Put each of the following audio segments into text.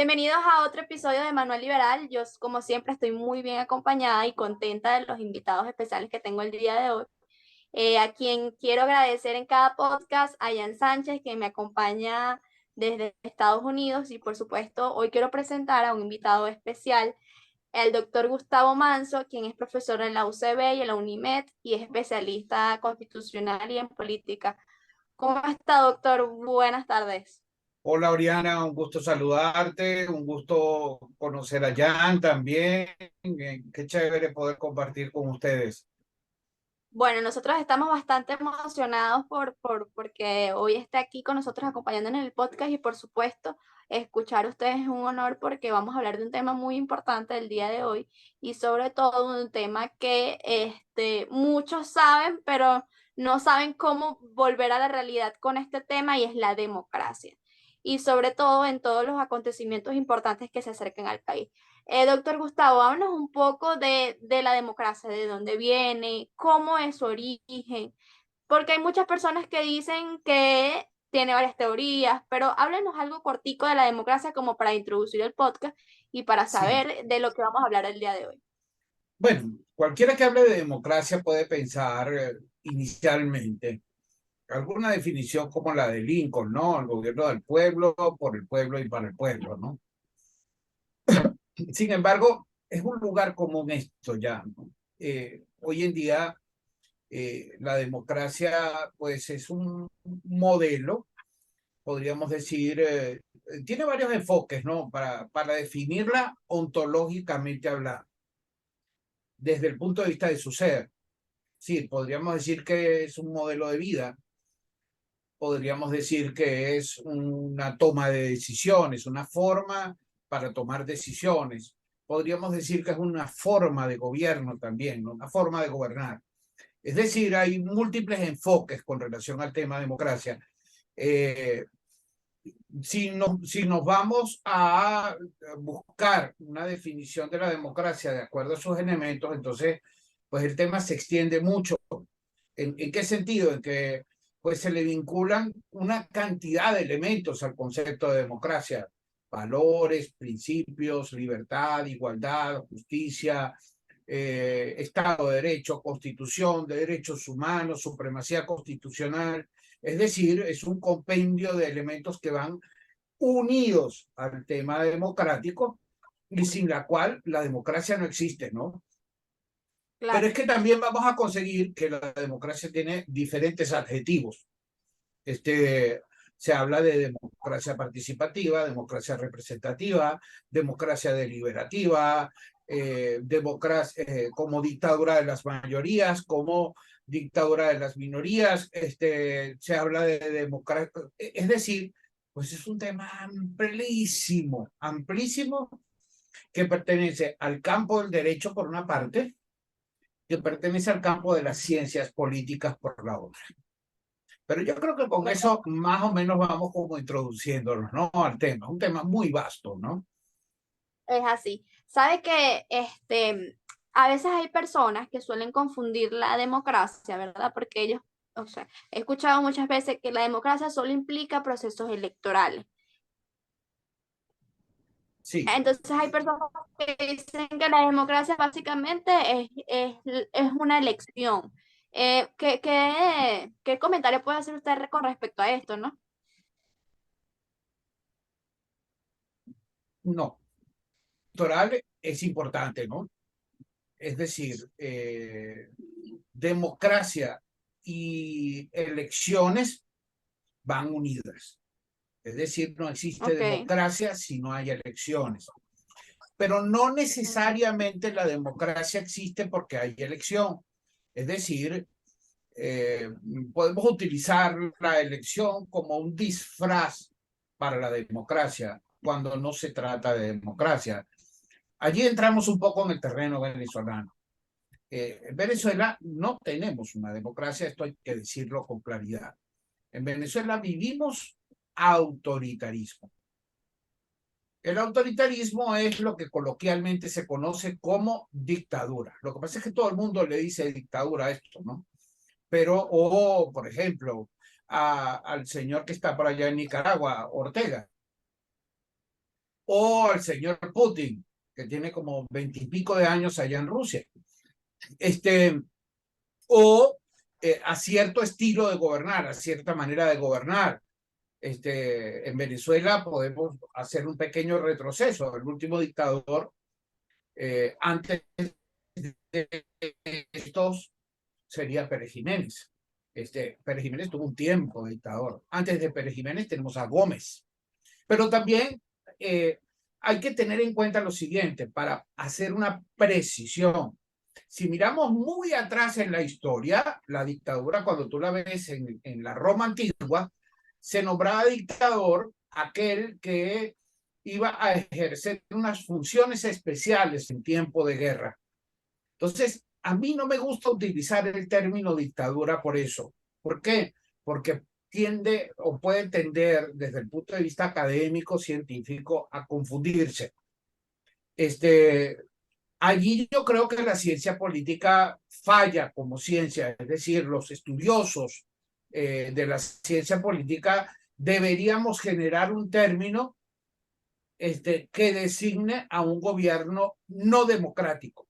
Bienvenidos a otro episodio de Manual Liberal. Yo, como siempre, estoy muy bien acompañada y contenta de los invitados especiales que tengo el día de hoy. A quien quiero agradecer en cada podcast, a Jan Sánchez, que me acompaña desde Estados Unidos. Y por supuesto, hoy quiero presentar a un invitado especial, el doctor Gustavo Manso, quien es profesor en la UCB y en la UNIMED y es especialista constitucional y en política. ¿Cómo está, doctor? Buenas tardes. Hola Oriana, un gusto saludarte, un gusto conocer a Jan también. Qué chévere poder compartir con ustedes. Bueno, nosotros estamos bastante emocionados porque hoy está aquí con nosotros acompañándonos en el podcast y por supuesto escuchar a ustedes es un honor porque vamos a hablar de un tema muy importante el día de hoy y sobre todo un tema que muchos saben, pero no saben cómo volver a la realidad con este tema y es la democracia. Y sobre todo en todos los acontecimientos importantes que se acercan al país. Doctor Gustavo, háblanos un poco de la democracia, de dónde viene, cómo es su origen, porque hay muchas personas que dicen que tiene varias teorías, pero háblenos algo cortico de la democracia como para introducir el podcast y para Sí, saber de lo que vamos a hablar el día de hoy. bueno, cualquiera que hable de democracia puede pensar inicialmente alguna definición como la de Lincoln, ¿no? El gobierno del pueblo, por el pueblo y para el pueblo, ¿no? Sin embargo, es un lugar común esto ya, ¿no? Hoy en día la democracia pues es un modelo, podríamos decir, tiene varios enfoques, ¿no? Para definirla ontológicamente hablando, desde el punto de vista de su ser. Sí, podríamos decir que es un modelo de vida, podríamos decir que es una toma de decisiones, una forma para tomar decisiones. Podríamos decir que es una forma de gobierno también, ¿no? Una forma de gobernar. Es decir, hay múltiples enfoques con relación al tema democracia. Eh, si nos vamos a buscar una definición de la democracia de acuerdo a sus elementos, entonces, pues el tema se extiende mucho. ¿En qué sentido? En que pues se le vinculan una cantidad de elementos al concepto de democracia: valores, principios, libertad, igualdad, justicia, Estado de Derecho, Constitución de Derechos Humanos, supremacía constitucional. Es decir, es un compendio de elementos que van unidos al tema democrático y sin la cual la democracia no existe, ¿no? Pero Claro. es que también vamos a conseguir que la democracia tiene diferentes adjetivos. Este, Se habla de democracia participativa, democracia representativa, democracia deliberativa, democracia como dictadura de las mayorías, como dictadura de las minorías. Se habla de democracia, es decir, pues es un tema amplísimo, amplísimo, que pertenece al campo del derecho por una parte, que pertenece al campo de las ciencias políticas por la otra. Pero yo creo que con Bueno, eso más o menos vamos como introduciéndonos, ¿no? Al tema, un tema muy vasto, ¿no? es así. Sabe que a veces hay personas que suelen confundir la democracia, ¿verdad? Porque ellos, o sea, he escuchado muchas veces que la democracia solo implica procesos electorales. Sí, Entonces hay personas que dicen que la democracia básicamente es una elección. ¿Qué comentario puede hacer usted con respecto a esto, no? no, electoral es importante, ¿no? Es decir, democracia y elecciones van unidas. Es decir, no existe Ok. democracia si no hay elecciones. Pero no necesariamente la democracia existe porque hay elección. Es decir, eh, podemos utilizar la elección como un disfraz para la democracia cuando no se trata de democracia. Allí entramos un poco en el terreno venezolano. En Venezuela no tenemos una democracia, esto hay que decirlo con claridad. En Venezuela vivimos autoritarismo. El autoritarismo es lo que coloquialmente se conoce como dictadura. Lo que pasa es que todo el mundo le dice dictadura a esto, ¿no? Pero, o por ejemplo, al señor que está por allá en Nicaragua, Ortega. o al señor Putin, que tiene como 20 y pico de años allá en Rusia, este, o a cierto estilo de gobernar, a cierta manera de gobernar. En Venezuela podemos hacer un pequeño retroceso. El último dictador, antes de estos, sería Pérez Jiménez. Pérez Jiménez tuvo un tiempo de dictador. Antes de Pérez Jiménez tenemos a Gómez. Pero también hay que tener en cuenta lo siguiente para hacer una precisión. Si miramos muy atrás en la historia, la dictadura, cuando tú la ves en la Roma antigua, se nombraba dictador aquel que iba a ejercer unas funciones especiales en tiempo de guerra. Entonces, a mí no me gusta utilizar el término dictadura por eso. ¿Por qué? Porque tiende o puede tender desde el punto de vista académico, científico, a confundirse. Este, Allí yo creo que la ciencia política falla como ciencia, es decir, los estudiosos de la ciencia política deberíamos generar un término que designe a un gobierno no democrático.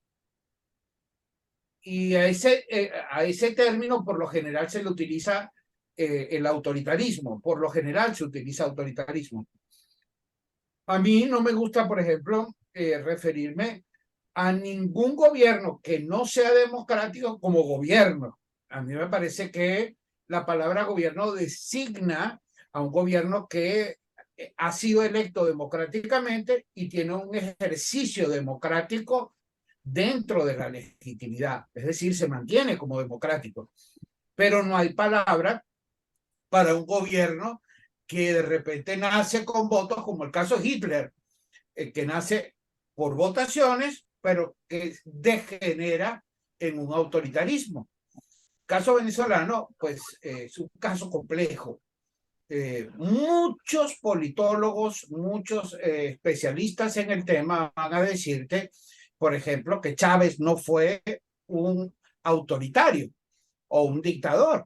Y a ese término por lo general se le utiliza el autoritarismo, por lo general se utiliza autoritarismo. A mí no me gusta, por ejemplo, referirme a ningún gobierno que no sea democrático como gobierno. A mí me parece que la palabra gobierno designa a un gobierno que ha sido electo democráticamente y tiene un ejercicio democrático dentro de la legitimidad, es decir, se mantiene como democrático, pero no hay palabra para un gobierno que de repente nace con votos, como el caso de Hitler, que nace por votaciones, pero que degenera en un autoritarismo. Caso venezolano, pues es un caso complejo. Muchos politólogos, muchos especialistas en el tema van a decirte, por ejemplo, que Chávez no fue un autoritario o un dictador.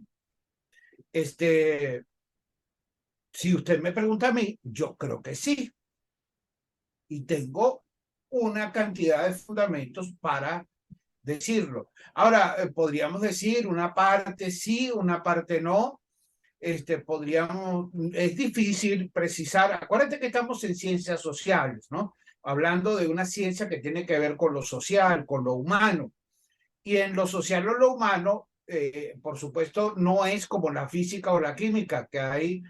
Si usted me pregunta a mí, yo creo que sí. Y tengo una cantidad de fundamentos para decirlo. Ahora, podríamos decir una parte sí, una parte no. Es difícil precisar. Acuérdate que estamos en ciencias sociales, ¿no? Hablando de una ciencia que tiene que ver con lo social, con lo humano. Y en lo social o lo humano, por supuesto, no es como la física o la química, que hay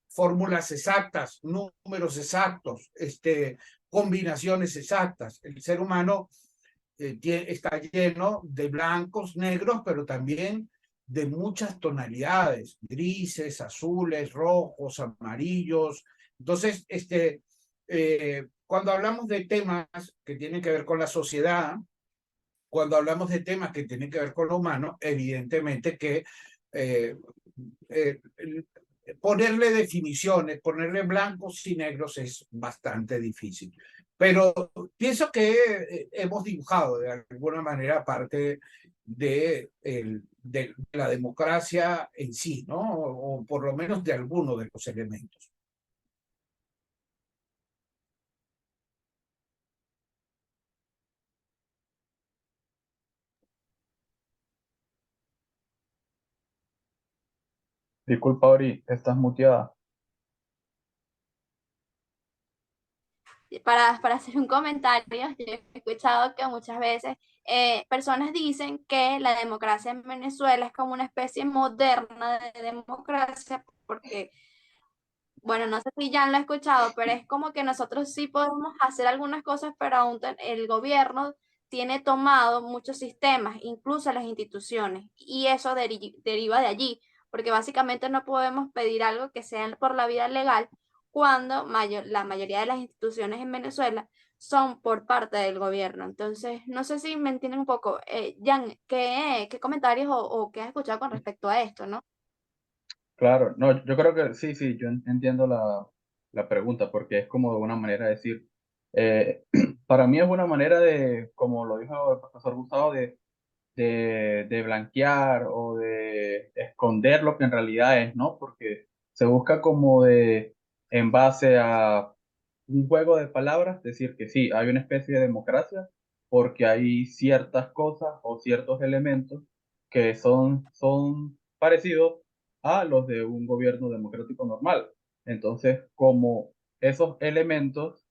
fórmulas exactas, números exactos, combinaciones exactas. El ser humano está lleno de blancos, negros, pero también de muchas tonalidades, grises, azules, rojos, amarillos. Entonces, cuando hablamos de temas que tienen que ver con la sociedad, cuando hablamos de temas que tienen que ver con lo humano, evidentemente que eh, eh, ponerle definiciones, ponerle blancos y negros es bastante difícil. Pero pienso que hemos dibujado de alguna manera parte de la democracia en sí, ¿no? O por lo menos de alguno de los elementos. Disculpa, Ori, estás muteada. Para hacer un comentario, yo he escuchado que muchas veces personas dicen que la democracia en Venezuela es como una especie moderna de democracia, porque, bueno, no sé si ya lo he escuchado, pero es como que nosotros sí podemos hacer algunas cosas, pero aún el gobierno tiene tomado muchos sistemas, incluso las instituciones, y eso deriva de allí, porque básicamente no podemos pedir algo que sea por la vía legal cuando la mayoría de las instituciones en Venezuela son por parte del gobierno. Entonces, no sé si me entienden un poco. Jan, ¿qué comentarios o qué has escuchado con respecto a esto, no? Claro, no, yo creo que sí, sí, yo entiendo la pregunta, porque es como de una manera de decir, eh, para mí es una manera de, como lo dijo el profesor Gustavo, de blanquear o de esconder lo que en realidad es, ¿no? Porque se busca como de, en base a un juego de palabras decir que sí, hay una especie de democracia porque hay ciertas cosas o ciertos elementos que son parecidos a los de un gobierno democrático normal. Entonces, como esos elementos,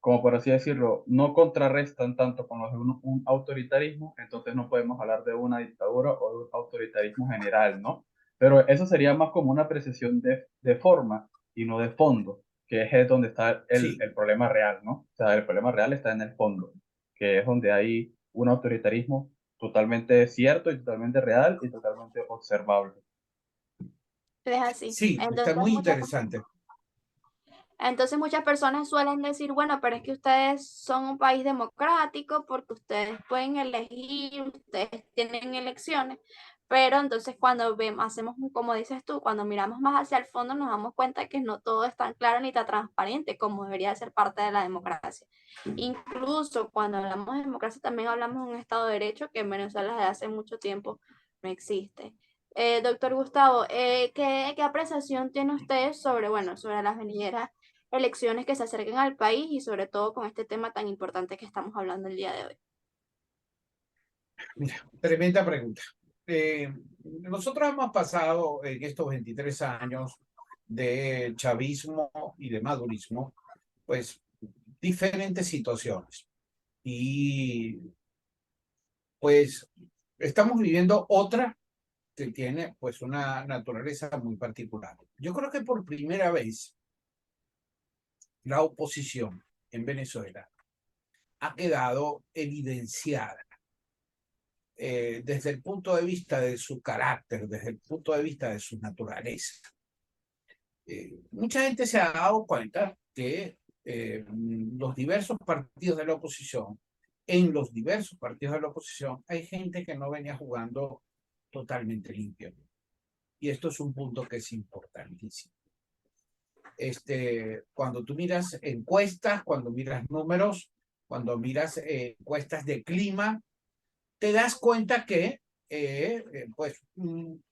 como por así decirlo, no contrarrestan tanto con los de un autoritarismo, entonces no podemos hablar de una dictadura o de un autoritarismo general, ¿no? Pero eso sería más como una apreciación de forma y no de fondo, que es donde está Sí, el problema real, ¿no? O sea, el problema real está en el fondo, que es donde hay un autoritarismo totalmente cierto y totalmente real y totalmente observable. Es así. sí, está muy interesante. Entonces muchas personas suelen decir, bueno, pero es que ustedes son un país democrático porque ustedes pueden elegir, ustedes tienen elecciones, pero entonces cuando vemos, hacemos como dices tú, cuando miramos más hacia el fondo nos damos cuenta que no todo es tan claro ni tan transparente como debería ser parte de la democracia. Incluso cuando hablamos de democracia también hablamos de un Estado de Derecho que en Venezuela desde hace mucho tiempo no existe. Doctor Gustavo, ¿qué apreciación tiene usted sobre, bueno, sobre las venideras elecciones que se acerquen al país y sobre todo con este tema tan importante que estamos hablando el día de hoy? Mira, tremenda pregunta. Nosotros hemos pasado en estos 23 años de chavismo y de madurismo, pues diferentes situaciones. Y pues estamos viviendo otra que tiene pues una naturaleza muy particular. Yo creo que por primera vez la oposición en Venezuela ha quedado evidenciada desde el punto de vista de su carácter, desde el punto de vista de su naturaleza. Mucha gente se ha dado cuenta que los diversos partidos de la oposición, en los diversos partidos de la oposición, hay gente que no venía jugando totalmente limpio. Y esto es un punto que es importantísimo. Cuando tú miras encuestas, cuando miras números, cuando miras encuestas de clima, te das cuenta que pues un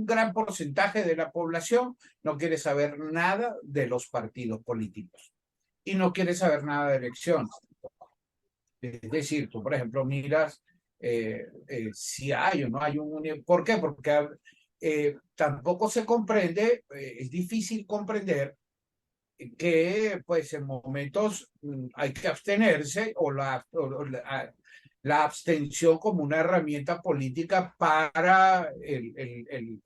gran porcentaje de la población no quiere saber nada de los partidos políticos y no quiere saber nada de elecciones. Es decir, tú, por ejemplo, miras si hay o no hay un... ¿Por qué? Porque tampoco se comprende, es difícil comprender que pues en momentos hay que abstenerse la abstención como una herramienta política para el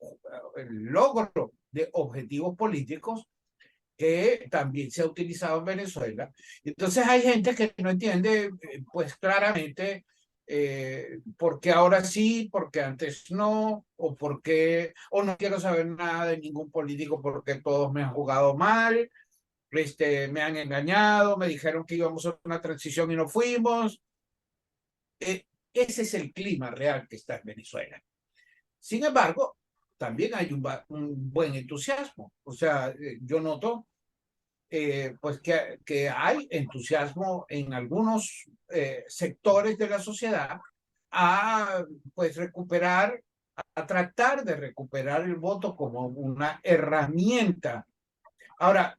logro de objetivos políticos que también se ha utilizado en Venezuela. Entonces hay gente que no entiende pues claramente por qué ahora sí, por qué antes no, o por qué, o no quiero saber nada de ningún político porque todos me han jugado mal, me han engañado, me dijeron que íbamos a una transición y no fuimos. Ese es el clima real que está en Venezuela. Sin embargo, también hay un buen entusiasmo. O sea, yo noto pues que hay entusiasmo en algunos sectores de la sociedad a pues recuperar, a tratar de recuperar el voto como una herramienta. Ahora,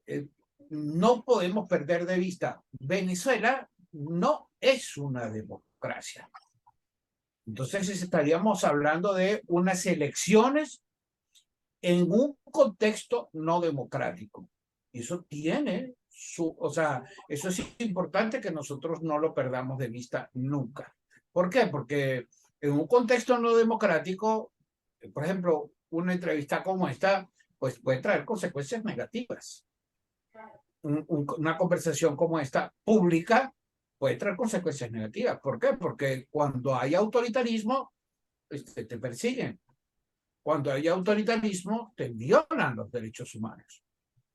eh, no podemos perder de vista, Venezuela no es una democracia. Entonces estaríamos hablando de unas elecciones en un contexto no democrático. Eso tiene o sea, eso es importante que nosotros no lo perdamos de vista nunca. ¿Por qué? Porque en un contexto no democrático, por ejemplo, una entrevista como esta, pues puede traer consecuencias negativas. Una conversación como esta pública puede traer consecuencias negativas. ¿Por qué? Porque cuando hay autoritarismo, te persiguen. Cuando hay autoritarismo, te violan los derechos humanos.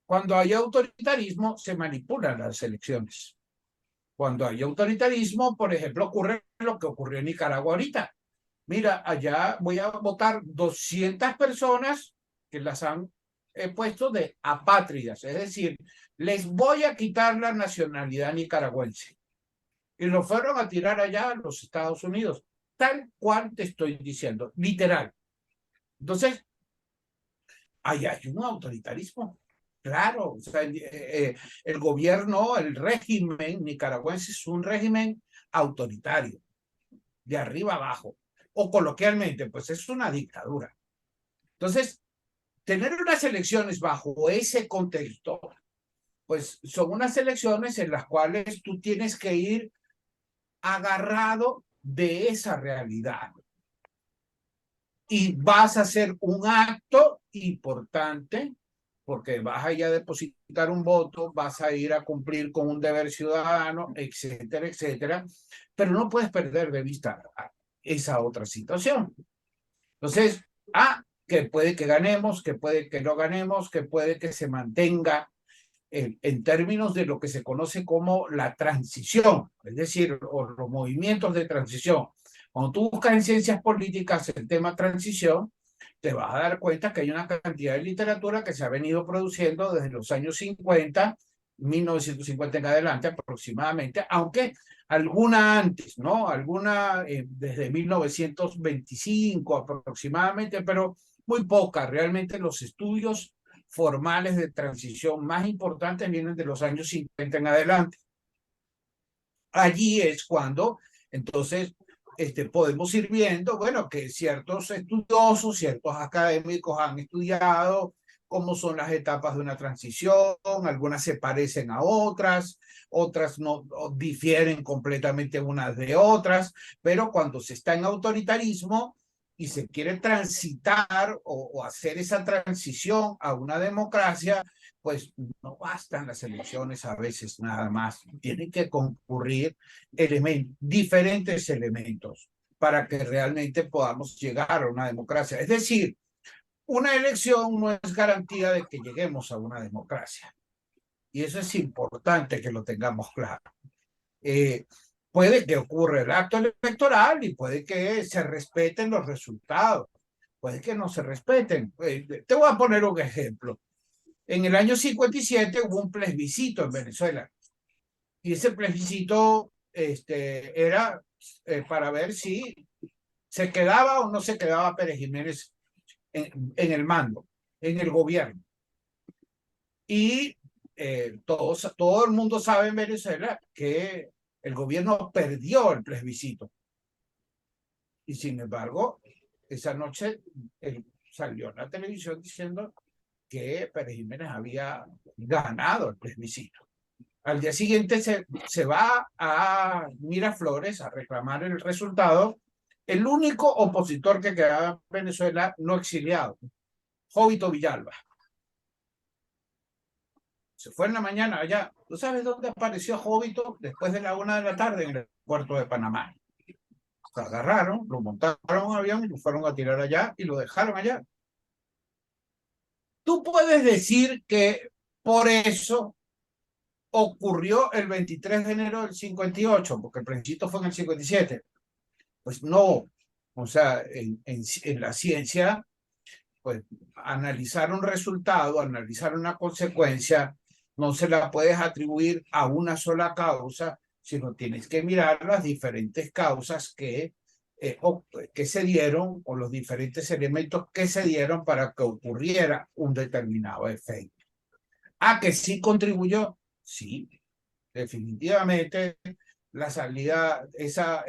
Cuando hay autoritarismo, se manipulan las elecciones. Cuando hay autoritarismo, por ejemplo, ocurre lo que ocurrió en Nicaragua ahorita. Mira, allá voy a votar 200 personas que las han puesto de apátridas, es decir, les voy a quitar la nacionalidad nicaragüense. Y lo fueron a tirar allá a los Estados Unidos, tal cual te estoy diciendo, literal. Entonces, ahí hay un autoritarismo. Claro, o sea, el gobierno, el régimen nicaragüense es un régimen autoritario, de arriba abajo, o coloquialmente, pues es una dictadura. Entonces, tener unas elecciones bajo ese contexto, pues son unas elecciones en las cuales tú tienes que ir agarrado de esa realidad y vas a hacer un acto importante porque vas a ir a depositar un voto, vas a ir a cumplir con un deber ciudadano, etcétera, etcétera, pero no puedes perder de vista esa otra situación. Entonces, que puede que ganemos, que puede que no ganemos, que puede que se mantenga en términos de lo que se conoce como la transición, es decir, o los movimientos de transición. Cuando tú buscas en ciencias políticas el tema transición, te vas a dar cuenta que hay una cantidad de literatura que se ha venido produciendo desde los años 50, 1950 en adelante aproximadamente, aunque alguna antes, ¿no? Alguna desde 1925 aproximadamente, pero muy poca. Realmente los estudios formales de transición más importantes vienen de los años 50 en adelante. Allí es cuando, entonces, podemos ir viendo, bueno, que ciertos estudiosos, ciertos académicos han estudiado cómo son las etapas de una transición, algunas se parecen a otras, otras no difieren completamente unas de otras, pero cuando se está en autoritarismo y se quiere transitar o hacer esa transición a una democracia, pues no bastan las elecciones a veces nada más, tienen que concurrir diferentes elementos para que realmente podamos llegar a una democracia. Es decir, una elección no es garantía de que lleguemos a una democracia. Y eso es importante que lo tengamos claro. Puede que ocurra el acto electoral y puede que se respeten los resultados, puede que no se respeten. Te voy a poner un ejemplo. En el año 57 hubo un plebiscito en Venezuela y ese plebiscito era para ver si se quedaba o no se quedaba Pérez Jiménez en el mando, en el gobierno. Y todo el mundo sabe en Venezuela que el gobierno perdió el plebiscito. Y sin embargo, esa noche él salió en la televisión diciendo que Pérez Jiménez había ganado el plebiscito. Al día siguiente se va a Miraflores a reclamar el resultado. El único opositor que quedaba en Venezuela no exiliado, Jovito Villalba. Se fue en la mañana allá. ¿Tú sabes dónde apareció Jovito? Después de la 1 de la tarde en el puerto de Panamá. Lo agarraron, lo montaron en un avión y lo fueron a tirar allá y lo dejaron allá. Tú puedes decir que por eso ocurrió el 23 de enero del 58, porque el plebiscito fue en el 57. Pues no, o sea, en la ciencia, pues analizar un resultado, analizar una consecuencia, no se la puedes atribuir a una sola causa, sino tienes que mirar las diferentes causas que se dieron o los diferentes elementos que se dieron para que ocurriera un determinado efecto. Que sí contribuyó, sí, definitivamente la salida, esa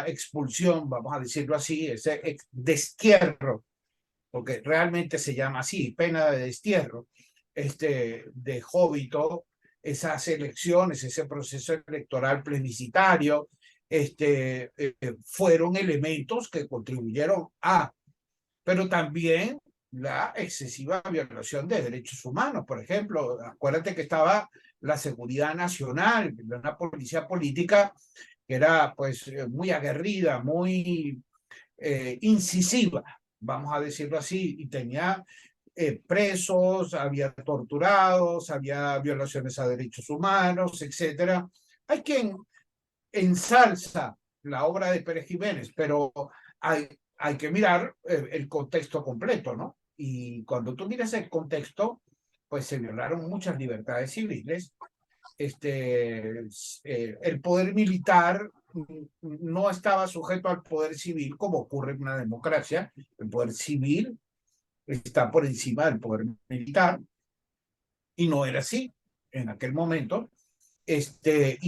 expulsión, vamos a decirlo así, ese destierro, porque realmente se llama así, pena de destierro, de Jovito, esas elecciones, ese proceso electoral plebiscitario, fueron elementos que contribuyeron pero también la excesiva violación de derechos humanos. Por ejemplo, acuérdate que estaba la seguridad nacional, una policía política que era pues muy aguerrida, muy incisiva, vamos a decirlo así, y tenía presos, había torturados, había violaciones a derechos humanos, etcétera. Hay quien ensalza la obra de Pérez Jiménez, pero hay que mirar el contexto completo, ¿no? Y cuando tú miras el contexto, pues se violaron muchas libertades civiles. El poder militar no estaba sujeto al poder civil como ocurre en una democracia. El poder civil está por encima del poder militar y no era así en aquel momento. Y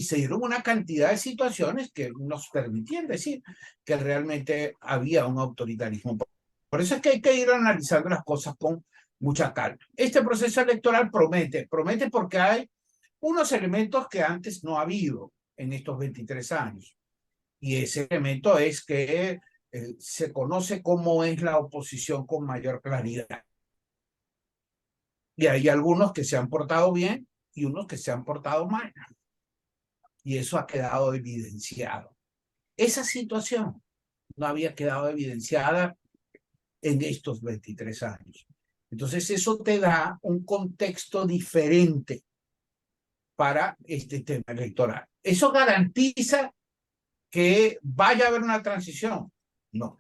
se dieron una cantidad de situaciones que nos permitían decir que realmente había un autoritarismo. Por eso es que hay que ir analizando las cosas con mucha calma. Este proceso electoral promete porque hay unos elementos que antes no ha habido en estos 23 años. Y ese elemento es que se conoce cómo es la oposición con mayor claridad. Y hay algunos que se han portado bien y unos que se han portado mal. Y eso ha quedado evidenciado. Esa situación no había quedado evidenciada en estos 23 años. Entonces eso te da un contexto diferente para este tema electoral. ¿Eso garantiza que vaya a haber una transición? No,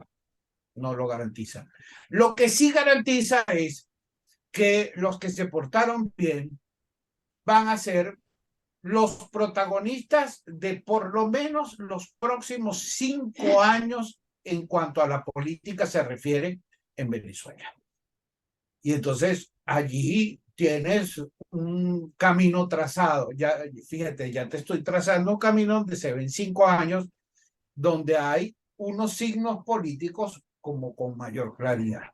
no lo garantiza. Lo que sí garantiza es que los que se portaron bien van a ser los protagonistas de por lo menos los próximos 5 años en cuanto a la política se refiere en Venezuela. Y entonces allí tienes un camino trazado. Ya, fíjate, ya te estoy trazando un camino donde se ven 5 años, donde hay unos signos políticos como con mayor claridad.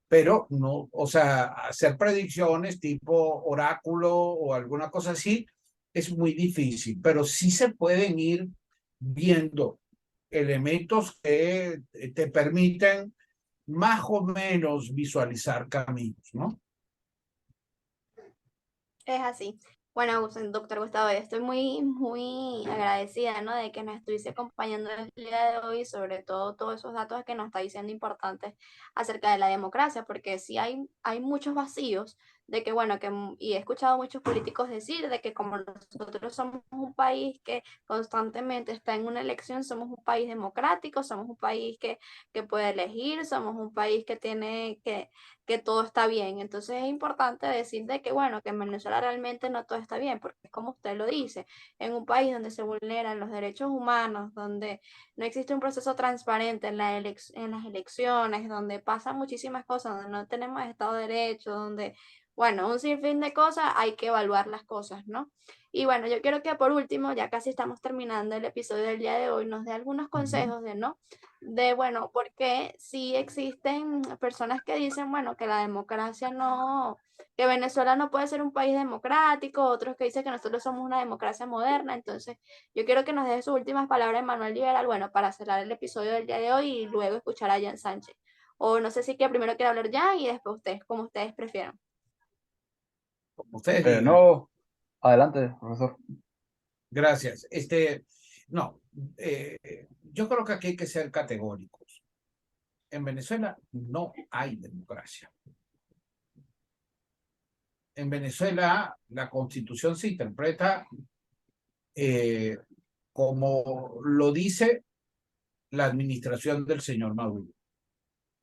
Pero no, o sea, hacer predicciones tipo oráculo o alguna cosa así es muy difícil, pero sí se pueden ir viendo elementos que te permiten más o menos visualizar caminos, ¿no? Es así. Bueno, doctor Gustavo, estoy muy agradecida, ¿no? De que nos estuviese acompañando el día de hoy, sobre todo todos esos datos que nos está diciendo importantes acerca de la democracia, porque sí hay muchos vacíos de que, bueno, y he escuchado muchos políticos decir de que como nosotros somos un país que constantemente está en una elección, somos un país democrático, somos un país que puede elegir, somos un país que tiene que todo está bien. Entonces es importante decir de que, bueno, que en Venezuela realmente no todo está bien, porque es como usted lo dice, en un país donde se vulneran los derechos humanos, donde no existe un proceso transparente en las elecciones, donde pasan muchísimas cosas, donde no tenemos Estado de Derecho, donde, bueno, un sinfín de cosas, hay que evaluar las cosas, ¿no? Y bueno, yo quiero que por último, ya casi estamos terminando el episodio del día de hoy, nos dé algunos consejos de, ¿no? De, bueno, porque sí existen personas que dicen, bueno, que la democracia no, que Venezuela no puede ser un país democrático, otros que dicen que nosotros somos una democracia moderna. Entonces, yo quiero que nos deje sus últimas palabras, Manuel Liberal, bueno, para cerrar el episodio del día de hoy y luego escuchar a Jan Sánchez. O no sé si que primero quiere hablar Jan y después ustedes, como ustedes prefieran. Como ustedes digan. No, adelante, profesor. Gracias. No, yo creo que aquí hay que ser categóricos. En Venezuela no hay democracia. En Venezuela la constitución se interpreta como lo dice la administración del señor Maduro.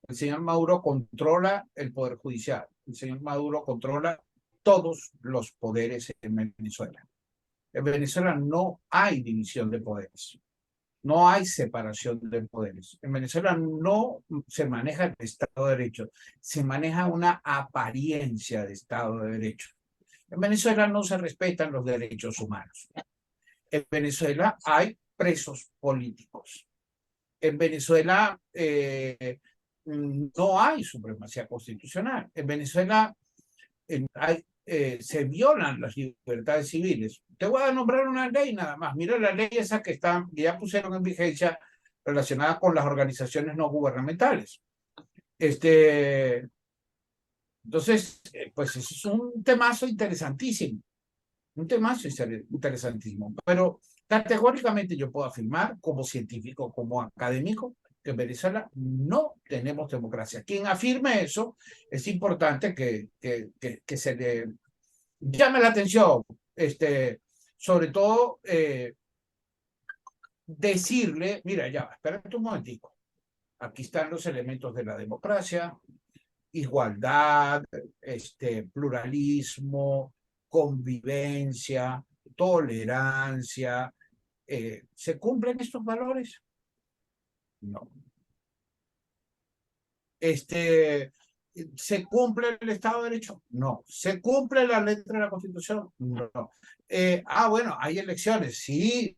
El señor Maduro controla el poder judicial. El señor Maduro controla todos los poderes en Venezuela. En Venezuela no hay división de poderes. No hay separación de poderes. En Venezuela no se maneja el Estado de Derecho, se maneja una apariencia de Estado de Derecho. En Venezuela no se respetan los derechos humanos. En Venezuela hay presos políticos. En Venezuela no hay supremacía constitucional. En Venezuela se violan las libertades civiles. Te voy a nombrar una ley nada más. Mira la ley esa que ya pusieron en vigencia relacionada con las organizaciones no gubernamentales. Entonces, pues eso es un temazo interesantísimo. Un temazo interesantísimo. Pero categóricamente yo puedo afirmar, como científico, como académico, que en Venezuela no tenemos democracia. Quien afirme eso, es importante que se le llame la atención, sobre todo decirle, mira, ya, espérate un momentico, aquí están los elementos de la democracia, igualdad, pluralismo, convivencia, tolerancia. ¿Se cumplen estos valores? No. ¿Se cumple el Estado de Derecho? No. ¿Se cumple la letra de la Constitución? No. Bueno, hay elecciones, sí.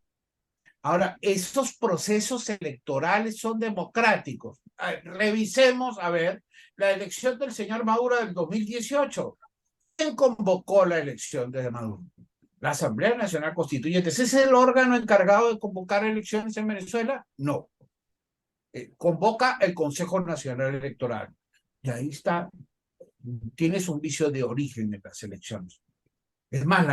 Ahora, esos procesos electorales son democráticos. Revisemos, a ver, la elección del señor Maduro del 2018. ¿Quién convocó la elección de Maduro? La Asamblea Nacional Constituyente. ¿Ese es el órgano encargado de convocar elecciones en Venezuela? No. Convoca el Consejo Nacional Electoral. Y ahí está, tienes un vicio de origen en las elecciones. Es más,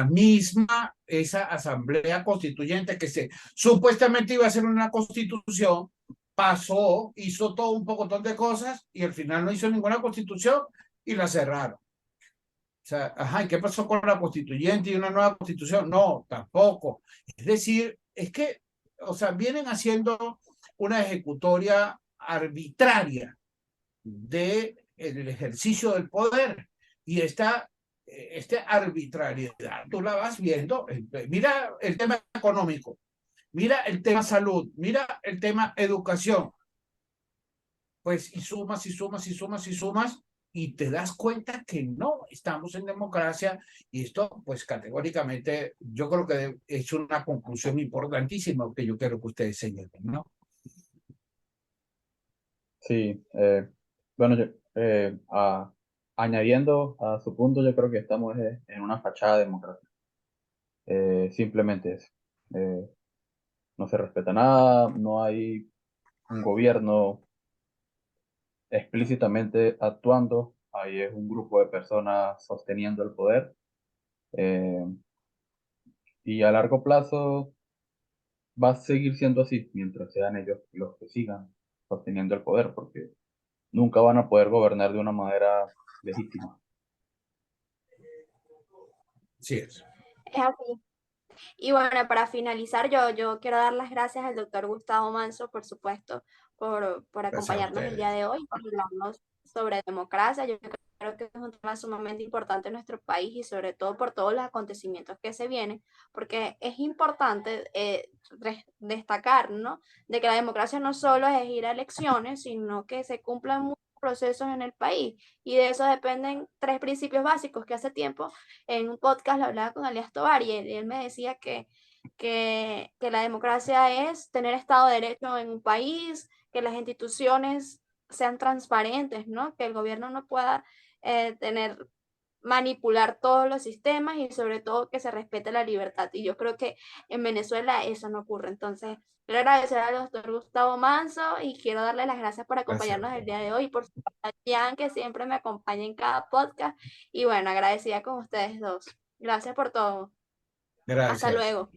esa asamblea constituyente que supuestamente iba a ser una constitución, pasó, hizo todo un pocotón de cosas y al final no hizo ninguna constitución y la cerraron. O sea, ¿y qué pasó con la constituyente y una nueva constitución? No, tampoco. Es decir, es que, o sea, vienen haciendo una ejecutoria arbitraria del ejercicio del poder y esta arbitrariedad, tú la vas viendo. Mira el tema económico, mira el tema salud, mira el tema educación, pues y sumas y sumas y sumas y sumas y te das cuenta que no estamos en democracia y esto pues categóricamente yo creo que es una conclusión importantísima que yo quiero que ustedes señalen, ¿no? Sí, bueno, añadiendo a su punto, yo creo que estamos en una fachada democrática. Simplemente eso. No se respeta nada, no hay un gobierno explícitamente actuando, ahí es un grupo de personas sosteniendo el poder. Y a largo plazo va a seguir siendo así, mientras sean ellos los que sigan sosteniendo el poder, porque nunca van a poder gobernar de una manera legítima. Sí es. Es así. Y bueno, para finalizar, yo quiero dar las gracias al doctor Gustavo Manso, por supuesto, por Gracias a acompañarnos el día ustedes. de hoy, por hablarnos sobre democracia. Yo creo que es un tema sumamente importante en nuestro país y sobre todo por todos los acontecimientos que se vienen, porque es importante destacar, ¿no? De que la democracia no solo es ir a elecciones, sino que se cumplan muchos procesos en el país y de eso dependen tres principios básicos que hace tiempo en un podcast lo hablaba con Alias Tobar y él me decía que la democracia es tener Estado de Derecho en un país, que las instituciones sean transparentes, ¿no? Que el gobierno no pueda manipular todos los sistemas y sobre todo que se respete la libertad. Y yo creo que en Venezuela eso no ocurre. Entonces, quiero agradecer al doctor Gustavo Manso y quiero darle las gracias por Gracias a acompañarnos el ustedes. día de hoy, por supuesto a Jan, que siempre me acompaña en cada podcast. Y bueno, agradecida con ustedes dos. Gracias por todo. Hasta Gracias. luego.